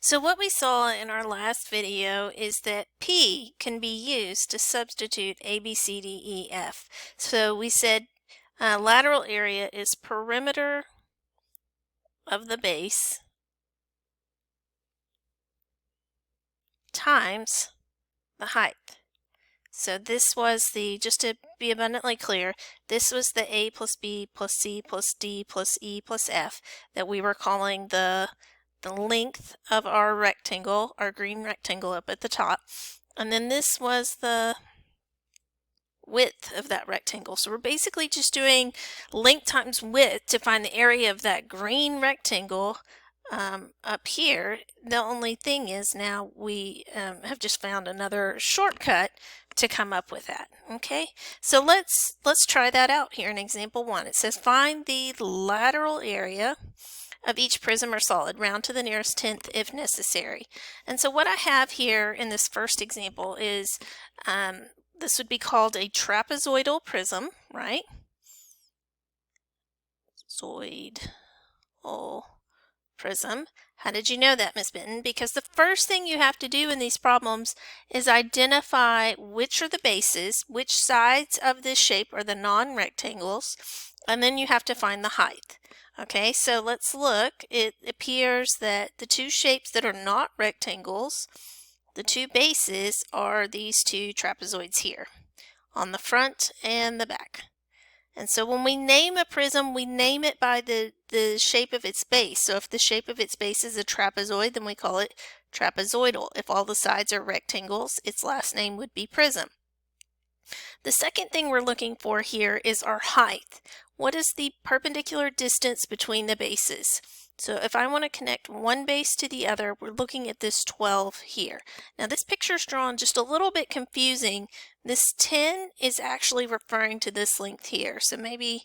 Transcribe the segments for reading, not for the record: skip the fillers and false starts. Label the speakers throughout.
Speaker 1: So what we saw in our last video is that P can be used to substitute A, B, C, D, E, F. So we said lateral area is perimeter of the base times the height. So this was just to be abundantly clear, this was the A plus B plus C plus D plus E plus F that we were calling the length of our rectangle, our green rectangle up at the top. And then this was the width of that rectangle. So we're basically just doing length times width to find the area of that green rectangle up here. The only thing is now we have just found another shortcut to come up with that. Okay, so let's try that out here in example 1. It says find the lateral area of each prism or solid, round to the nearest tenth if necessary. And so what I have here in this first example is this would be called a trapezoidal prism, right? Zoidal prism. How did you know that, Miss Benton? Because the first thing you have to do in these problems is identify which are the bases, which sides of this shape are the non-rectangles, and then you have to find the height. Okay, so let's look. It appears that the two shapes that are not rectangles, the two bases are these two trapezoids here on the front and the back. And so when we name a prism, we name it by the shape of its base. So if the shape of its base is a trapezoid, then we call it trapezoidal. If all the sides are rectangles, its last name would be prism. The second thing we're looking for here is our height. What is the perpendicular distance between the bases? So if I want to connect one base to the other, we're looking at this 12 here. Now this picture is drawn just a little bit confusing. This 10 is actually referring to this length here. So maybe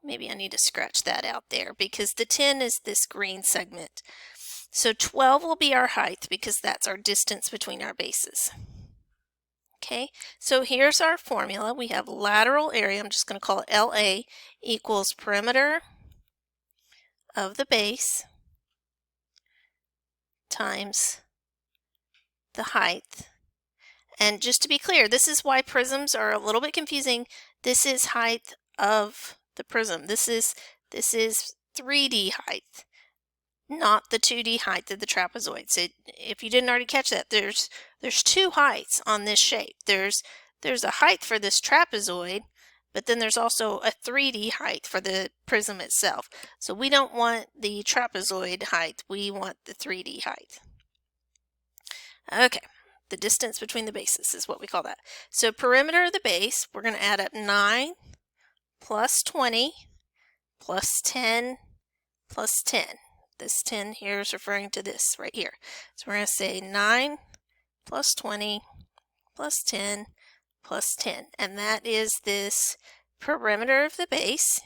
Speaker 1: I need to scratch that out there because the 10 is this green segment. So 12 will be our height because that's our distance between our bases. Okay, so here's our formula. We have lateral area, I'm just going to call it LA, equals perimeter of the base times the height. And just to be clear, this is why prisms are a little bit confusing. This is height of the prism. This is 3D height, not the 2D height of the trapezoid. So if you didn't already catch that, there's two heights on this shape. There's a height for this trapezoid, but then there's also a 3D height for the prism itself. So we don't want the trapezoid height, we want the 3D height. Okay, the distance between the bases is what we call that. So perimeter of the base, we're going to add up 9 plus 20 plus 10 plus 10. This 10 here is referring to this right here. So we're going to say 9 plus 20 plus 10 plus 10. And that is this perimeter of the base.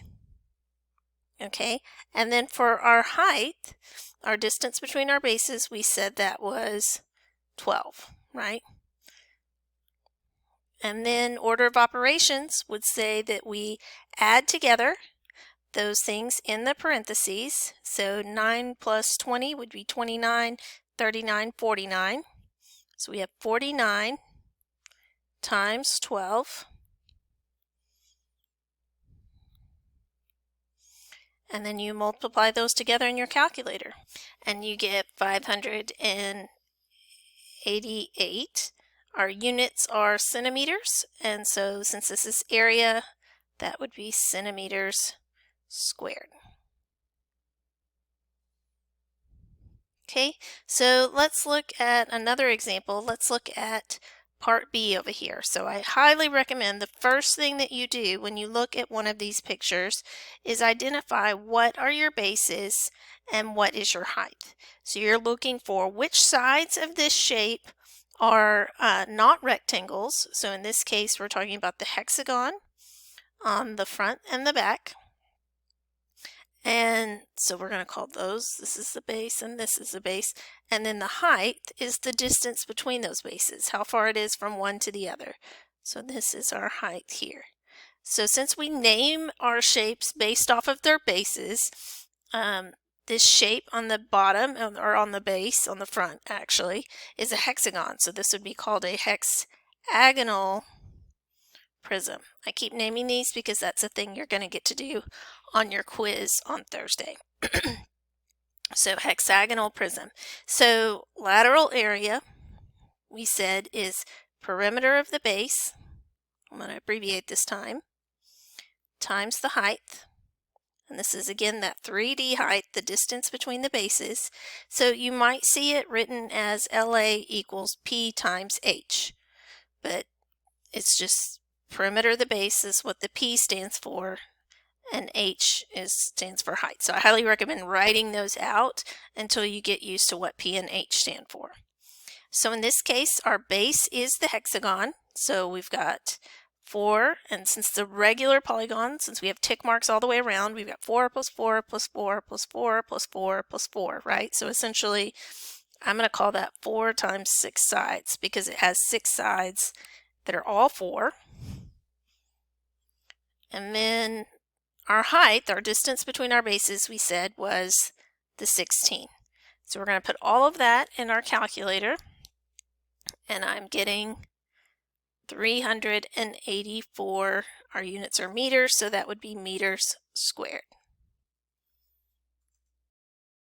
Speaker 1: Okay, and then for our height, our distance between our bases, we said that was 12, right? And then order of operations would say that we add together those things in the parentheses. So 9 plus 20 would be 29, 39, 49. So we have 49 times 12. And then you multiply those together in your calculator. And you get 588. Our units are centimeters. And so since this is area, that would be centimeters squared. Okay, so let's look at another example. Let's look at part B over here. So I highly recommend the first thing that you do when you look at one of these pictures is identify what are your bases and what is your height. So you're looking for which sides of this shape are not rectangles. So in this case, we're talking about the hexagon on the front and the back. And so we're going to call those, this is the base and this is the base. And then the height is the distance between those bases, how far it is from one to the other. So this is our height here. So since we name our shapes based off of their bases, This shape on the bottom, or on the base, on the front actually, is a hexagon. So this would be called a hexagonal prism. I keep naming these because that's a thing you're going to get to do on your quiz on Thursday. So hexagonal prism. So lateral area, we said, is perimeter of the base, I'm going to abbreviate this time, times the height. And this is again that 3D height, the distance between the bases. So you might see it written as LA equals P times H. But it's just perimeter of the base is what the P stands for, and H stands for height. So I highly recommend writing those out until you get used to what P and H stand for. So in this case, our base is the hexagon. So we've got 4, and since the regular polygon, since we have tick marks all the way around, we've got 4 plus 4 plus 4 plus 4 plus 4 plus 4, right? So essentially, I'm going to call that 4 times 6 sides because it has 6 sides that are all 4. And then our height, our distance between our bases, we said was the 16. So we're going to put all of that in our calculator, and I'm getting 384. Our units are meters, so that would be meters squared.